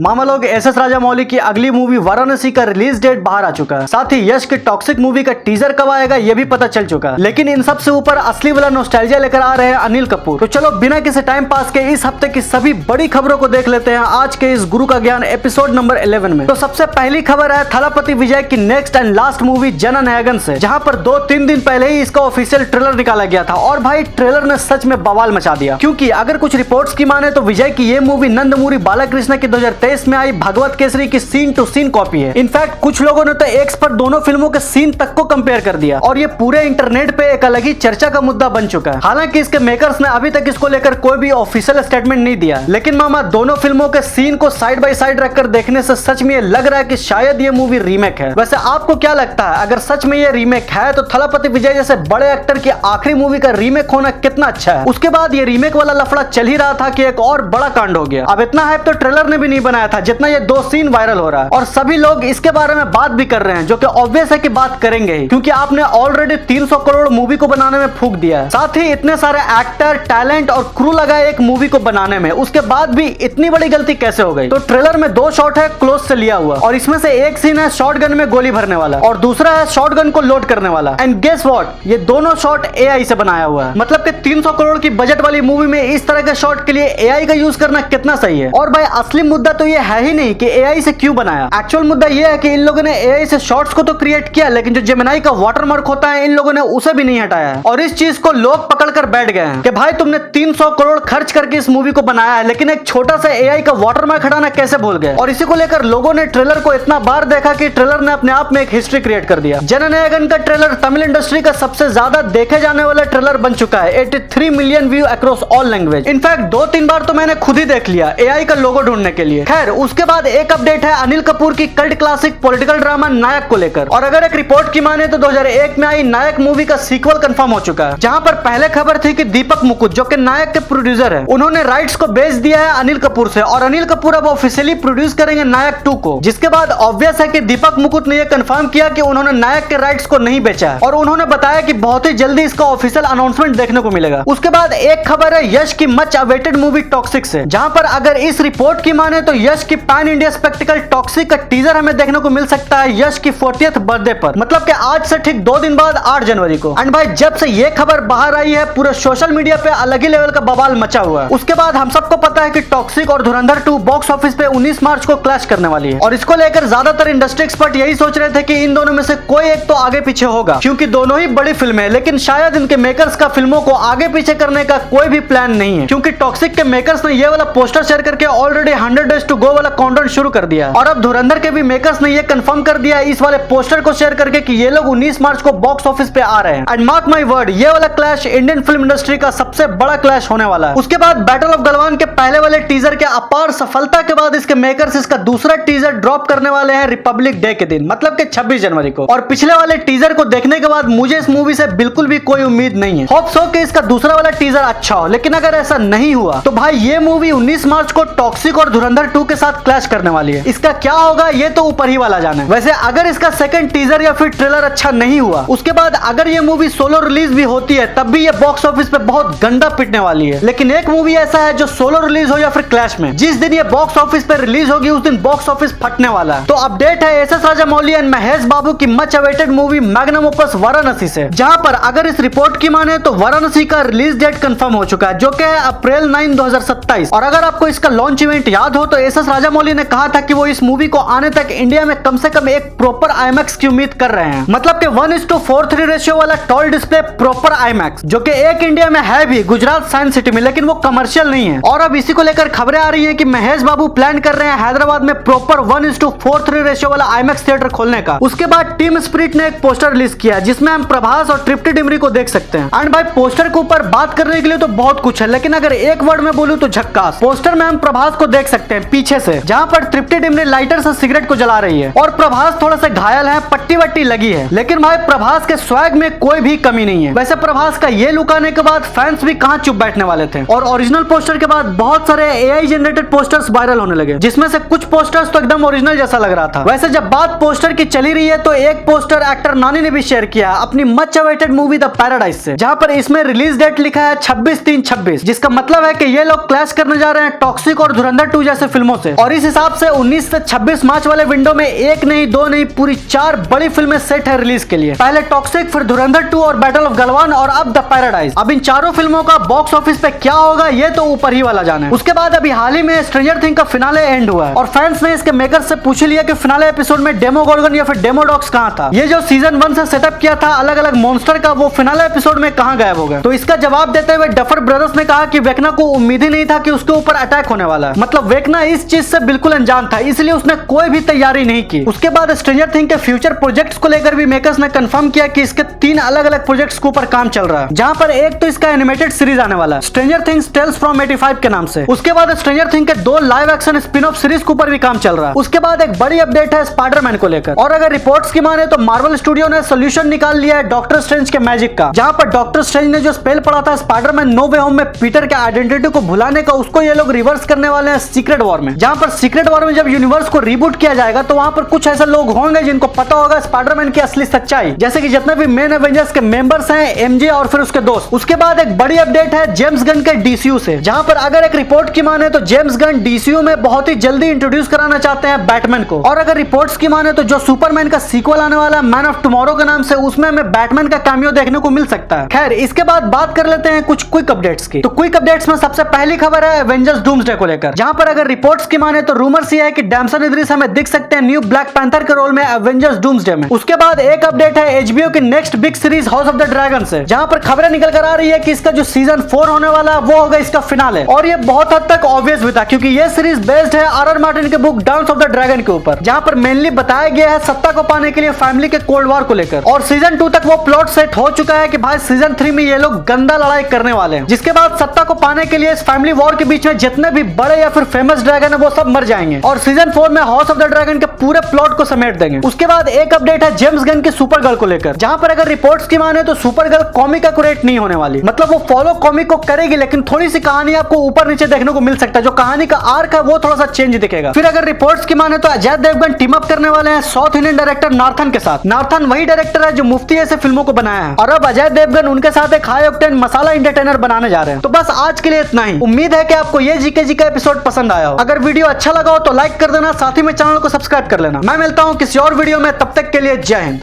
मामा लोग एसएस राजामौली की अगली मूवी वाराणसी का रिलीज डेट बाहर आ चुका है। साथ ही यश की टॉक्सिक मूवी का टीजर कब आएगा ये भी पता चल चुका है। लेकिन इन सब से ऊपर असली वाला नॉस्टैल्जिया लेकर आ रहे हैं अनिल कपूर। तो चलो बिना किसी टाइम पास के इस हफ्ते की सभी बड़ी खबरों को देख लेते हैं आज के इस गुरु का ज्ञान एपिसोड नंबर 11 में। तो सबसे पहली खबर है थलापति विजय की नेक्स्ट एंड लास्ट मूवी जननायकन से, जहां पर 2-3 दिन पहले ही इसका ऑफिशियल ट्रेलर निकाला गया था। और भाई ट्रेलर ने सच में बवाल मचा दिया, क्योंकि अगर कुछ रिपोर्ट्स की माने तो विजय की ये मूवी नंदमूरी बालाकृष्ण की 2023 में आई भगवत केसरी की सीन टू सीन कॉपी है। इनफैक्ट कुछ लोगों ने तो एक्स पर दोनों फिल्मों के सीन तक को कंपेयर कर दिया और ये पूरे इंटरनेट पे एक अलग ही चर्चा का मुद्दा बन चुका है। हालांकि इसके मेकर्स ने अभी तक इसको लेकर कोई भी ऑफिशियल स्टेटमेंट नहीं दिया, लेकिन मामा दोनों फिल्मों के सीन को साइड बाय साइड रखकर देखने से सच में ये लग रहा है कि शायद ये मूवी रीमेक है। वैसे आपको क्या लगता है, अगर सच में ये रीमेक है तो थलापति विजय जैसे बड़े एक्टर की आखिरी मूवी का रीमेक होना कितना अच्छा है। उसके बाद ये रीमेक वाला लफड़ा चल ही रहा था कि एक और बड़ा कांड हो गया। अब इतना हाइप तो ट्रेलर ने भी नहीं बनाया था जितना ये 2 सीन वायरल हो रहा है, और सभी लोग इसके बारे में बात भी कर रहे हैं, जो कि ऑब्वियस है कि बात करेंगे ही, क्योंकि आपने ऑलरेडी 300 करोड़ मूवी को बनाने में फूंक दिया है। साथ ही इतने सारे एक्टर, टैलेंट और क्रू लगाए एक मूवी को बनाने में, उसके बाद भी इतनी बड़ी गलती कैसे हो गई। तो ट्रेलर में 2 शॉट है क्लोज से लिया हुआ, और इसमें से एक सीन है शॉटगन में गोली भरने वाला और दूसरा है शॉटगन को लोड करने वाला। एंड गेस व्हाट, ये दोनों शॉट एआई से बनाया हुआ है। मतलब कि 300 करोड़ की बजट वाली मूवी में इस तरह के शॉट के लिए एआई का यूज करना कितना सही है। और भाई असली मुद्दा तो ये है ही नहीं कि एआई से क्यों बनाया। एक्चुअल मुद्दा ये है कि इन लोगों ने एआई से शॉट्स को तो क्रिएट किया, लेकिन जो जेमिनाई का वाटरमार्क होता है इन लोगों ने उसे भी नहीं हटाया है। और इस चीज को लोग पकड़कर बैठ गए हैं कि भाई तुमने 300 करोड़ खर्च करके इस मूवी को बनाया है, लेकिन एक छोटा सा एआई का वाटरमार्क हटाना कैसे भूल गए। और इसी को लेकर लोगों ने ट्रेलर को इतना बार देखा कि ट्रेलर ने अपने आप में एक हिस्ट्री क्रिएट कर दिया। जननायकन का ट्रेलर तमिल इंडस्ट्री का सबसे ज्यादा देखे जाने वाला ट्रेलर बन चुका है। 83 million view across all language. In fact 2-3 बार तो मैंने खुद ही देख लिया एआई का लोगो ढूंढने के लिए। खैर उसके बाद एक अपडेट है अनिल कपूर की कल्ट क्लासिक पॉलिटिकल ड्रामा नायक को लेकर। और अगर एक रिपोर्ट की माने तो 2001 में आई नायक मूवी का सीक्वल कंफर्म हो चुका है, जहां पर पहले खबर थी कि दीपक मुकुट जो कि नायक के प्रोड्यूसर है, उन्होंने राइट्स को बेच दिया है अनिल कपूर से, और अनिल कपूर अब ऑफिशियली प्रोड्यूस करेंगे नायक 2 को। जिसके बाद ऑब्वियस है कि दीपक मुकुट ने यह कंफर्म किया कि उन्होंने नायक के राइट्स को नहीं बेचा है, और उन्होंने बताया कि बहुत ही जल्दी इसका ऑफिशियल अनाउंसमेंट देखने को मिलेगा। उसके बाद एक खबर है यश की मच अवेटेड मूवी टॉक्सिक से, जहां पर अगर इस रिपोर्ट की माने तो यश की पैन इंडिया स्पेक्टिकल टॉक्सिक का टीजर हमें देखने को मिल सकता है यश की 40th बर्थडे पर, मतलब कि आज से ठीक 2 दिन बाद 8 जनवरी को। एंड भाई जब से ये खबर बाहर आई है पूरे सोशल मीडिया पे अलग ही लेवल का बवाल मचा हुआ है। उसके बाद हम सबको पता है कि टॉक्सिक और धुरंधर 2 बॉक्स ऑफिस पे 19 मार्च को क्लैश करने वाली है, और इसको लेकर ज्यादातर इंडस्ट्री एक्सपर्ट यही सोच रहे थे कि इन दोनों में से कोई एक तो आगे पीछे होगा, क्योंकि दोनों ही बड़ी फिल्में हैं। लेकिन शायद इनके मेकर्स का फिल्मों को आगे पीछे करने का कोई भी प्लान नहीं है, क्योंकि टॉक्सिक के मेकर्स ने ये वाला पोस्टर शेयर करके ऑलरेडी 100 डेज टू गो वाला काउंटडाउन शुरू कर दिया, और अब धुरंधर के भी मेकर्स ने ये कंफर्म कर दिया इस वाले पोस्टर को शेयर करके कि ये लोग 19 मार्च को बॉक्स ऑफिस पे आ रहे हैं। एंड मार्क माय वर्ड, ये वाला क्लैश इंडियन फिल्म इंडस्ट्री का सबसे बड़ा क्लैश होने वाला है। उसके बाद बैटल ऑफ गलवान के पहले वाले टीजर के अपार सफलता के बाद इसके मेकर्स इसका दूसरा टीजर ड्रॉप करने वाले हैं रिपब्लिक डे के दिन, मतलब कि 26 जनवरी को। और पिछले वाले टीजर को देखने के बाद मुझे इस मूवी से बिल्कुल भी कोई उम्मीद नहीं है। होप सो कि इसका दूसरा वाला टीजर अच्छा हो, लेकिन अगर ऐसा नहीं हुआ तो भाई ये मूवी 19 मार्च को टॉक्सिक और धुरंधर 2 के साथ क्लैश करने वाली है। इसका क्या होगा ये तो ऊपर ही वाला जाने। वैसे अगर इसका सेकंड टीजर या फिर ट्रेलर अच्छा नहीं हुआ, उसके बाद अगर ये मूवी सोलो रिलीज भी होती है तब भी ये बॉक्स ऑफिस पे बहुत गंदा पिटने वाली है। लेकिन एक मूवी ऐसा है जो सोलो रिलीज हो या फिर क्लैश में, जिस दिन ये बॉक्स ऑफिस पे रिलीज होगी उस दिन बॉक्स ऑफिस फटने वाला है। तो अपडेट है एसएस राजामौली एंड महेश बाबू की much awaited movie magnum opus Varanasi से, जहां पर अगर इस रिपोर्ट की माने तो वाराणसी का रिलीज डेट कंफर्म हो चुका है, जो कि है अप्रैल 9, 2027। और अगर आपको इसका लॉन्च इवेंट याद हो तो एसएस राजामौली ने कहा था कि वो इस मूवी को आने तक इंडिया में कम से कम एक प्रॉपर आईमैक्स की उम्मीद कर रहे हैं, मतलब कि 1:43 रेशियो वाला टॉल डिस्प्ले प्रॉपर आईमैक्स, जो कि एक इंडिया में है भी गुजरात साइंस सिटी में, लेकिन वो कमर्शियल नहीं है। और अब इसी को लेकर खबरें आ रही हैं कि महेश बाबू प्लान कर रहे हैं हैदराबाद में प्रॉपर 1:43 रेशियो वाला आईमैक्स थिएटर खोलने का। उसके बाद टीम स्पिरिट ने एक पोस्टर रिलीज किया जिसमें हम प्रभास और तृप्ति डिमरी को देख सकते हैं। एंड भाई पोस्टर के ऊपर बात करने के लिए तो बहुत कुछ है, लेकिन अगर एक वर्ड में बोलूं तो झक्कास। पोस्टर में हम प्रभास को देख सकते हैं पीछे से, जहां पर तृप्ति डिमरी लाइटर से सिगरेट को जला रही है, और प्रभास थोड़ा सा घायल है, पट्टी वट्टी लगी है, लेकिन भाई प्रभास के स्वैग में कोई भी कमी नहीं है। वैसे प्रभास का ये लुक आने के बाद फैंस भी कहां चुप बैठने वाले थे, और ओरिजिनल पोस्टर के बाद बहुत सारे एआई जनरेटेड पोस्टर्स वायरल होने लगे, जिसमें से कुछ पोस्टर्स तो एकदम ओरिजिनल जैसा लग रहा था। वैसे जब बात पोस्टर की चली रही है तो एक पोस्टर एक्टर नानी ने भी शेयर किया अपनी much awaited movie the paradise से, जहां पर इसमें रिलीज डेट लिखा है 26/3/26, जिसका मतलब है कि ये लोग क्लैश करने जा रहे हैं टॉक्सिक और धुरंधर 2 जैसे फिल्मों फिल्मों से। और इस हिसाब से 19 से 26 मार्च वाले विंडो में एक नहीं दो नहीं पूरी 4 बड़ी फिल्में सेट है रिलीज के लिए। पहले टॉक्सिक, फिर धुरंधर 2 और बैटल ऑफ गलवान और अब द पैराडाइज। अब इन चारों फिल्मों का बॉक्स ऑफिस पे क्या होगा ये तो ऊपर ही वाला जाना है। उसके बाद अभी हाल ही में स्ट्रेंजर थिंग्स का फिनाले एंड हुआ है और फैंस ने इसके मेकर्स से पूछ लिया कि फिनाले एपिसोड में डेमोगोर्गन या फिर डेमोडॉक्स कहां था। ये जो सीजन 1 से सेटअप किया था अलग अलग मॉन्स्टर का, वो फिनाले एपिसोड में कहां गायब हो गए। तो इसका जवाब देते हुए डफर ब्रदर्स ने कहा कि वेकना को उम्मीद ही नहीं था कि उसके ऊपर अटैक होने वाला है। मतलब वेकना इस चीज से बिल्कुल अनजान था, इसलिए उसने कोई भी तैयारी नहीं की। उसके बाद स्ट्रेंजर थिंग्स के फ्यूचर प्रोजेक्ट्स को लेकर भी मेकर्स ने कंफर्म किया कि इसके 3 अलग अलग प्रोजेक्ट्स के ऊपर काम चल रहा है, जहां पर एक तो इसका एनिमेटेड सीरीज आने वाला है स्ट्रेंजर थिंग्स टेल्स फ्रॉम 85 के नाम से। उसके बाद स्ट्रेंजर थिंग्स के 2 live action spin off series के ऊपर भी काम चल रहा है। उसके बाद एक बड़ी अपडेट है स्पाइडरमैन को लेकर, और अगर रिपोर्ट्स की माने तो मार्वल स्टूडियो ने सोल्यूशन निकाल लिया है डॉक्टर स्ट्रेंज के मैजिक का, जहां पर डॉक्टर स्ट्रेंज ने जो स्पेल पढ़ा था स्पाइडरमैन नो वे होम में पीटर के आइडेंटिटी को भुलाने का, उसको ये लोग रिवर्स करने वाले हैं सीक्रेट वॉर में। जहां पर सीक्रेट वॉर में जब यूनिवर्स को रिबूट किया जाएगा तो वहां पर कुछ ऐसे लोग होंगे जिनको पता होगा स्पाइडरमैन की असली सच्चाई, जैसे कि जितने भी मेन एवेंजर्स के मेंबर्स हैं, एमजे और फिर उसके दोस्त। उसके बाद एक बड़ी अपडेट है जेम्स गन के डीसीयू से, जहां पर अगर एक रिपोर्ट की माने तो जेम्स गन डीसीयू में बहुत ही जल्दी इंट्रोड्यूस कराना चाहते हैं बैटमैन को, और अगर रिपोर्ट्स की माने तो जो सुपरमैन का सीक्वल आने वाला है मैन ऑफ टुमारो के नाम से, उसमें हमें बैटमैन का कैमियो देखने को मिल सकता है। खैर इसके बाद बात कर लेते हैं कुछ क्विक अपडेट्स की। तो क्विक अपडेट्स में सबसे पहली खबर है एवेंजर्स डूम्सडे को लेकर, जहां पर अगर रिपोर्ट्स की माने तो रूमर्स ये है कि डैमसन इद्रिस हमें दिख सकते हैं न्यू ब्लैक पैंथर के रोल में एवेंजर्स डूम्सडे में। उसके बाद एक अपडेट है एचबीओ की next big series house of the dragon से, जहां पर खबरें निकल कर आ रही है कि इसका जो सीजन 4 होने वाला है वो होगा इसका फिनाले। और ये बहुत हद तक ऑब्वियस भी था क्योंकि ये सीरीज बेस्ड है आर मार्टिन के book dance of the dragon के ऊपर, जहां पर मेनली बताया गया है सत्ता को पाने के लिए फैमिली के कोल्ड वॉर को लेकर। और सीजन 2 तक वो प्लॉट सेट हो चुका है कि भाई सीजन 3 में ये लोग गंदा लड़ाई करने वाले हैं, जिसके बाद सत्ता को पाने के लिए इस फैमिली वॉर के बीच में जितने भी बड़े या फिर फेमस ड्रैगन है वो सब मर जाएंगे, और सीजन 4 में हाउस ऑफ द ड्रैगन के पूरे प्लॉट को समेट देंगे। उसके बाद एक अपडेट है जेम्स गन की सुपर गर्ल को लेकर, जहां पर अगर रिपोर्ट्स की माने तो सुपर गर्ल कॉमिक एक्यूरेट नहीं होने वाली, मतलब वो फॉलो कॉमिक को करेगी लेकिन थोड़ी सी कहानी आपको ऊपर नीचे देखने को मिल सकता है, जो कहानी का आर्क है वो थोड़ा सा चेंज दिखेगा। फिर अगर रिपोर्ट्स की माने तो अजय देवगन टीम अप करने वाले हैं साउथ इंडियन डायरेक्टर नार्थन के साथ। नार्थन वही डायरेक्टर है जो मुफ्ती ऐसे फिल्मों को बनाया है, और अब अजय देवगन उनके साथ एक हाई ऑक्टेन मसाला एंटरटेनर बनाने जा रहे हैं। तो बस आज के लिए इतना ही। उम्मीद है कि आपको ये जीके का एपिसोड पसंद आया हो। अगर वीडियो अच्छा लगा हो तो लाइक कर देना, साथ ही में चैनल को सब्सक्राइब कर लेना। मैं मिलता हूँ किसी और वीडियो में, तब तक के लिए जय हिंद।